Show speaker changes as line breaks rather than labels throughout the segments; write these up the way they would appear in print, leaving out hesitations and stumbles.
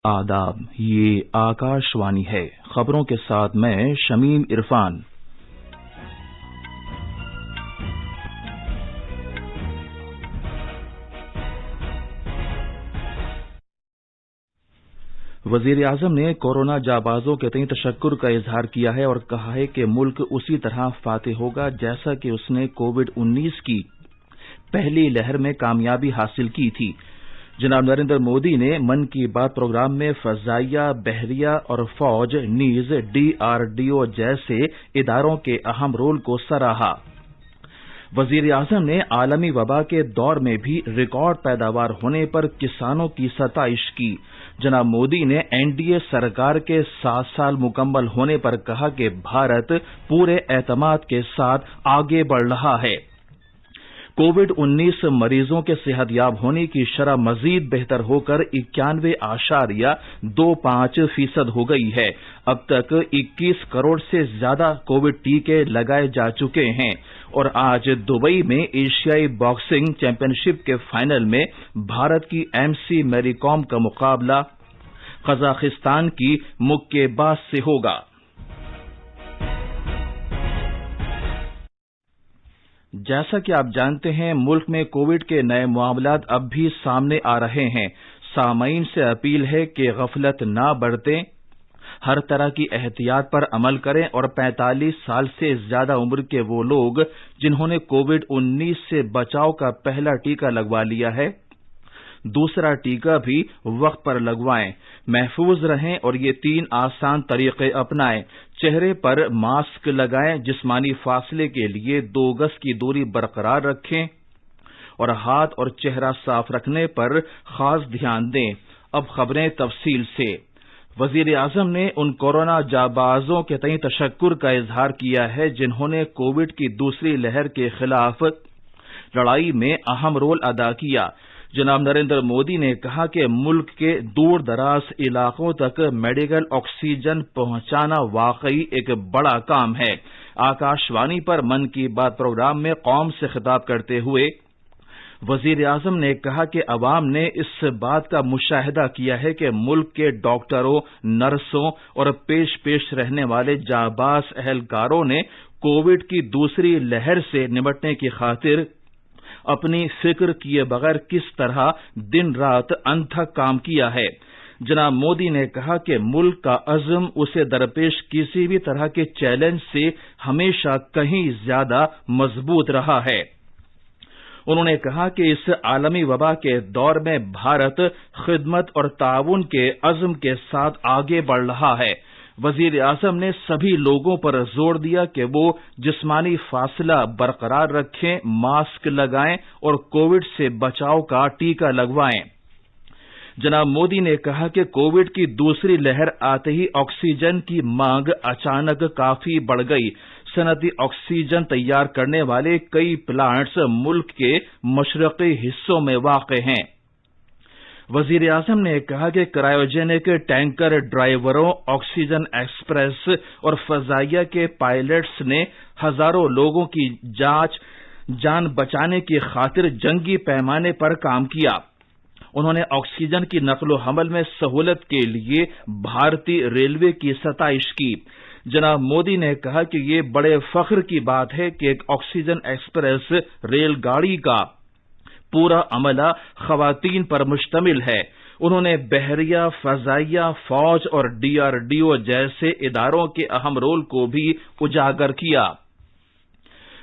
आदाब, ये आकाशवाणी है। खबरों के साथ मैं शमीम इरफान। वजीर-ए-आजम ने कोरोना जाबाजों के तई तशक्कुर का इजहार किया है और कहा है कि मुल्क उसी तरह फातेह होगा जैसा कि उसने कोविड-19 की पहली लहर में कामयाबी हासिल की थी। जनाब नरेंद्र मोदी ने मन की बात प्रोग्राम में फजाइया, बहरिया और फौज नीज DRDO जैसे इदारों के अहम रोल को सराहा। वजीर-ए-आजम ने आलमी वबा के दौर में भी रिकॉर्ड पैदावार होने पर किसानों की सताइश की। जनाब मोदी ने NDA सरकार के 7 साल मुकम्मल होने पर कहा कि भारत पूरे एतमाद के साथ आगे बढ़ रहा है। कोविड-19 मरीजों के सेहतयाब होने की शरह मजीद बेहतर होकर 91.25% हो गई है। अब तक 21 करोड़ से ज्यादा कोविड टीके लगाए जा चुके हैं और आज दुबई में एशियाई बॉक्सिंग चैंपियनशिप के फाइनल में भारत की MC मैरी कॉम का मुकाबला कजाकिस्तान की मुक्केबाज से होगा। जैसा कि आप जानते हैं, मुल्क में कोविड के नए मामलात अब भी सामने आ रहे हैं। सामाईन से अपील है कि गफलत ना बरतें, हर तरह की एहतियात पर अमल करें और 45 साल से ज्यादा उम्र के वो लोग जिन्होंने कोविड-19 से बचाव का पहला टीका लगवा लिया है, दूसरा टीका भी वक्त पर लगवाएं। महफूज रहें और ये 3 आसान तरीके अपनाएं। चेहरे पर मास्क लगाएं, जिस्मानी फासले के लिए 2 गज की दूरी बरकरार रखें और हाथ और चेहरा साफ रखने पर खास ध्यान दें। अब खबरें तफसील से। वजीर-ए-आजम ने उन कोरोना जाबाजों के तई तशक्कुर का इजहार किया है जिन्होंने कोविड की दूसरी लहर के खिलाफ लड़ाई में अहम रोल अदा किया। जनाब नरेंद्र मोदी ने कहा कि मुल्क के दूर दराज इलाकों तक मेडिकल ऑक्सीजन पहुंचाना वाकई एक बड़ा काम है। आकाशवाणी पर मन की बात प्रोग्राम में कौम से खिताब करते हुए वजीर-ए-आजम ने कहा कि अवाम ने इस बात का मुशाहिदा किया है कि मुल्क के डॉक्टरों, नर्सों और पेश रहने वाले जाबाज एहलकारों ने कोविड की दूसरी लहर से निपटने की खातिर अपनी फिक्र किए बगैर किस तरह दिन रात अनथक काम किया है। जनाब मोदी ने कहा कि मुल्क का अज़्म उसे दरपेश किसी भी तरह के चैलेंज से हमेशा कहीं ज्यादा मजबूत रहा है। उन्होंने कहा कि इस आलमी वबा के दौर में भारत खिदमत और ताउन के अज़्म के साथ आगे बढ़ रहा है। वजीर-ए-आजम ने सभी लोगों पर जोर दिया कि वो जिस्मानी फासला बरकरार रखें, मास्क लगाएं और कोविड से बचाव का टीका लगवाएं। जनाब मोदी ने कहा कि कोविड की दूसरी लहर आते ही ऑक्सीजन की मांग अचानक काफी बढ़ गई। सनती ऑक्सीजन तैयार करने वाले कई प्लांट्स मुल्क के मशरकी हिस्सों में वाक़ हैं। वजीर-ए-आजम ने कहा कि क्रायोजेनिक टैंकर ड्राइवरों, ऑक्सीजन एक्सप्रेस और फजाइया के पायलट्स ने हजारों लोगों की जान बचाने की खातिर जंगी पैमाने पर काम किया। उन्होंने ऑक्सीजन की नकलो हमल में सहूलत के लिए भारतीय रेलवे की सताइश की। जनाब मोदी ने कहा कि ये बड़े फख्र की बात है कि एक ऑक्सीजन एक्सप्रेस रेलगाड़ी का पूरा अमला खवातीन पर मुश्तमिल है। उन्होंने बहरिया, फजाइया, फौज और DRDO जैसे इदारों के अहम रोल को भी उजागर किया।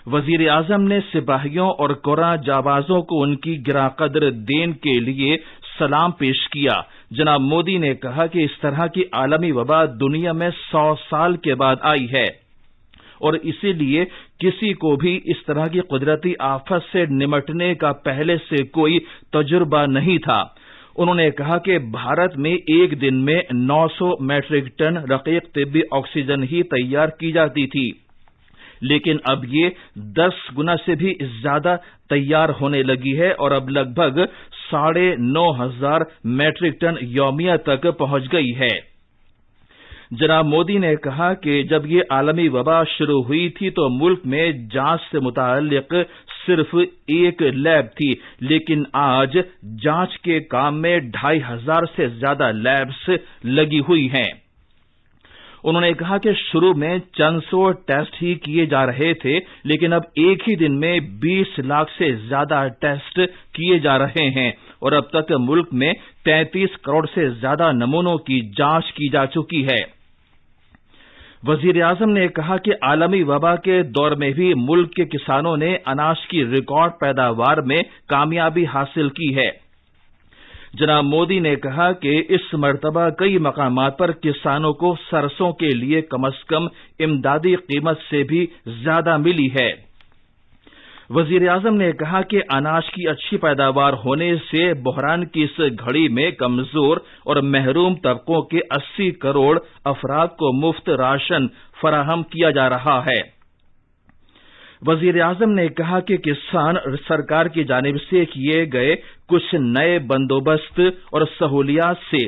वजीर-ए-आजम ने सिपाहियों और कोरोना जाबाजों को उनकी गिराकदर देन के लिए सलाम पेश किया। जनाब मोदी ने कहा कि इस तरह की आलमी वबा दुनिया में 100 साल के बाद आई है और इसीलिए किसी को भी इस तरह की कुदरती आफत से निमटने का पहले से कोई तजुर्बा नहीं था। उन्होंने कहा कि भारत में एक दिन में 900 मैट्रिक टन रकीक तिब्बी ऑक्सीजन ही तैयार की जाती थी, लेकिन अब ये 10 गुना से भी ज्यादा तैयार होने लगी है और अब लगभग 9,500 मैट्रिक टन यौमिया तक पहुंच गई है। जनाब मोदी ने कहा कि जब ये आलमी वबा शुरू हुई थी तो मुल्क में जांच से मुताल्लिक صرف ایک لیب تھی، لیکن آج جانچ کے کام میں 2500 سے زیادہ لیبز لگی ہوئی ہیں۔ انہوں نے کہا کہ شروع میں چند سو ٹیسٹ ہی کیے جا رہے تھے، لیکن اب ایک ہی دن میں 20 لاکھ سے زیادہ ٹیسٹ کیے جا رہے ہیں اور اب تک ملک میں 33 کروڑ سے زیادہ نمونوں کی جانچ کی جا چکی ہے۔ وزیر اعظم نے کہا کہ عالمی وبا کے دور میں بھی ملک کے کسانوں نے اناج کی ریکارڈ پیداوار میں کامیابی حاصل کی ہے۔ جناب مودی نے کہا کہ اس مرتبہ کئی مقامات پر کسانوں کو سرسوں کے لیے کم از کم امدادی قیمت سے بھی زیادہ ملی ہے۔ وزیر اعظم نے کہا کہ اناج کی اچھی پیداوار ہونے سے بحران کی اس گھڑی میں کمزور اور محروم طبقوں کے 80 کروڑ افراد کو مفت راشن فراہم کیا جا رہا ہے۔ وزیر اعظم نے کہا کہ کسان سرکار کی جانب سے کیے گئے کچھ نئے بندوبست اور سہولیات سے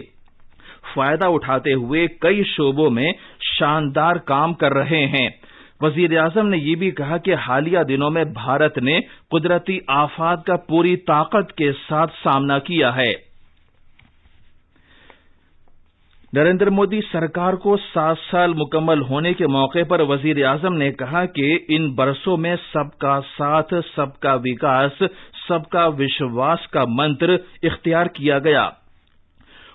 فائدہ اٹھاتے ہوئے کئی شعبوں میں شاندار کام کر رہے ہیں۔ وزیر اعظم نے یہ بھی کہا کہ حالیہ دنوں میں بھارت نے قدرتی آفات کا پوری طاقت کے ساتھ سامنا کیا ہے۔ نریندر مودی سرکار کو 7 سال مکمل ہونے کے موقع پر وزیر اعظم نے کہا کہ ان برسوں میں سب کا ساتھ، سب کا وکاس، سب کا وشواس کا منتر اختیار کیا گیا۔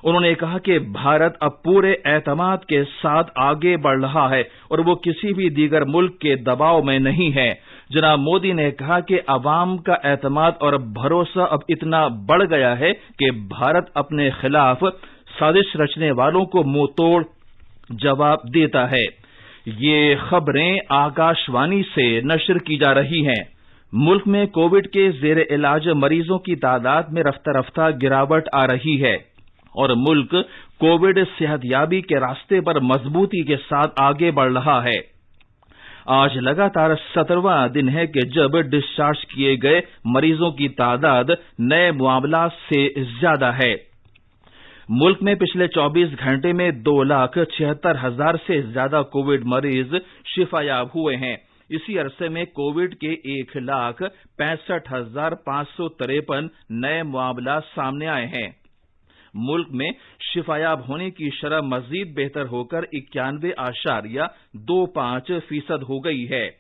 انہوں نے کہا کہ بھارت اب پورے اعتماد کے ساتھ آگے بڑھ رہا ہے اور وہ کسی بھی دیگر ملک کے دباؤ میں نہیں ہے۔ جناب مودی نے کہا کہ عوام کا اعتماد اور بھروسہ اب اتنا بڑھ گیا ہے کہ بھارت اپنے خلاف سازش رچنے والوں کو منہ توڑ جواب دیتا ہے۔ یہ خبریں آکاش وانی سے نشر کی جا رہی ہیں۔ ملک میں کووڈ کے زیر علاج مریضوں کی تعداد میں رفتہ رفتہ گراوٹ آ رہی ہے اور ملک کووڈ صحت یابی کے راستے پر مضبوطی کے ساتھ آگے بڑھ رہا ہے۔ آج لگاتار 17واں دن ہے کہ جب ڈسچارج کیے گئے مریضوں کی تعداد نئے معاملات سے زیادہ ہے۔ ملک میں پچھلے 24 گھنٹے میں 2,76,000 سے زیادہ کووڈ مریض شفا یاب ہوئے ہیں۔ اسی عرصے میں کووڈ کے 1,65,553 نئے معاملات سامنے آئے ہیں۔ ملک میں شفا یاب ہونے کی شرح مزید بہتر ہو کر 91.25% ہو گئی ہے۔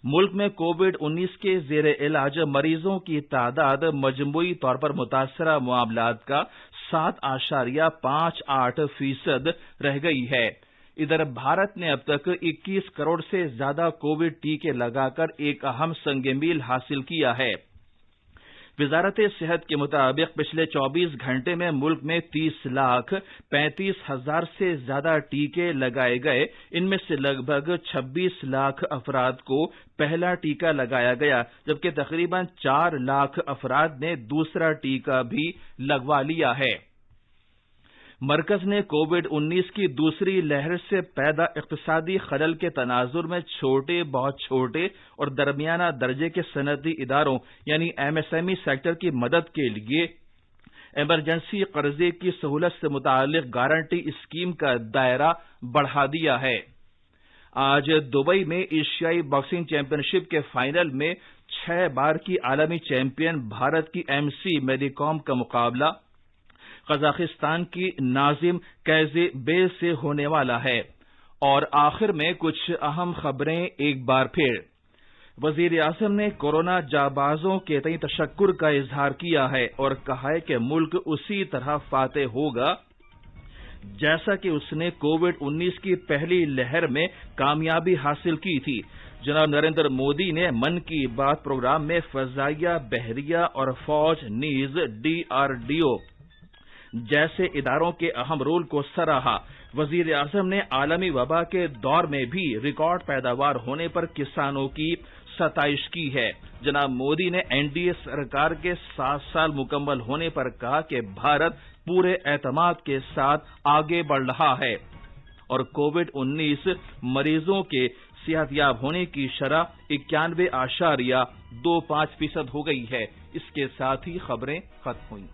ملک میں کووڈ-19 کے زیر علاج مریضوں کی تعداد مجموعی طور پر متاثرہ معاملات کا 7.58% رہ گئی ہے۔ ادھر بھارت نے اب تک 21 کروڑ سے زیادہ کووڈ ٹیکے لگا کر ایک اہم سنگ میل حاصل کیا ہے۔ وزارت صحت کے مطابق پچھلے 24 گھنٹے میں ملک میں 30,35,000 سے زیادہ ٹیکے لگائے گئے۔ ان میں سے لگ بھگ 26 لاکھ افراد کو پہلا ٹیکہ لگایا گیا، جبکہ تقریباً 4 لاکھ افراد نے دوسرا ٹیکہ بھی لگوا لیا ہے۔ مرکز نے کووڈ-19 کی دوسری لہر سے پیدا اقتصادی خلل کے تناظر میں چھوٹے، بہت چھوٹے اور درمیانہ درجے کے صنعتی اداروں یعنی MSME سیکٹر کی مدد کے لیے ایمرجنسی قرضے کی سہولت سے متعلق گارنٹی اسکیم کا دائرہ بڑھا دیا ہے۔ آج دبئی میں ایشیائی باکسنگ چیمپئن شپ کے فائنل میں 6 بار کی عالمی چیمپئن بھارت کی MC میری کام کا مقابلہ قزاقستان کی نازم کیزے بے سے ہونے والا ہے۔ اور آخر میں کچھ اہم خبریں ایک بار پھر۔ وزیر اعظم نے کورونا جانبازوں کے تئیں تشکر کا اظہار کیا ہے اور کہا ہے کہ ملک اسی طرح فاتح ہوگا جیسا کہ اس نے کووڈ-19 کی پہلی لہر میں کامیابی حاصل کی تھی۔ جناب نریندر مودی نے من کی بات پروگرام میں فضائیہ، بحریہ اور فوج نیز DRDO جیسے اداروں کے اہم رول کو سراہا۔ وزیر اعظم نے عالمی وبا کے دور میں بھی ریکارڈ پیداوار ہونے پر کسانوں کی ستائش کی ہے۔ جناب مودی نے NDA سرکار کے 7 سال مکمل ہونے پر کہا کہ بھارت پورے اعتماد کے ساتھ آگے بڑھ رہا ہے اور کووڈ-19 مریضوں کے صحت یاب ہونے کی شرح 91.25% ہو گئی ہے۔ اس کے ساتھ ہی خبریں ختم ہوئیں۔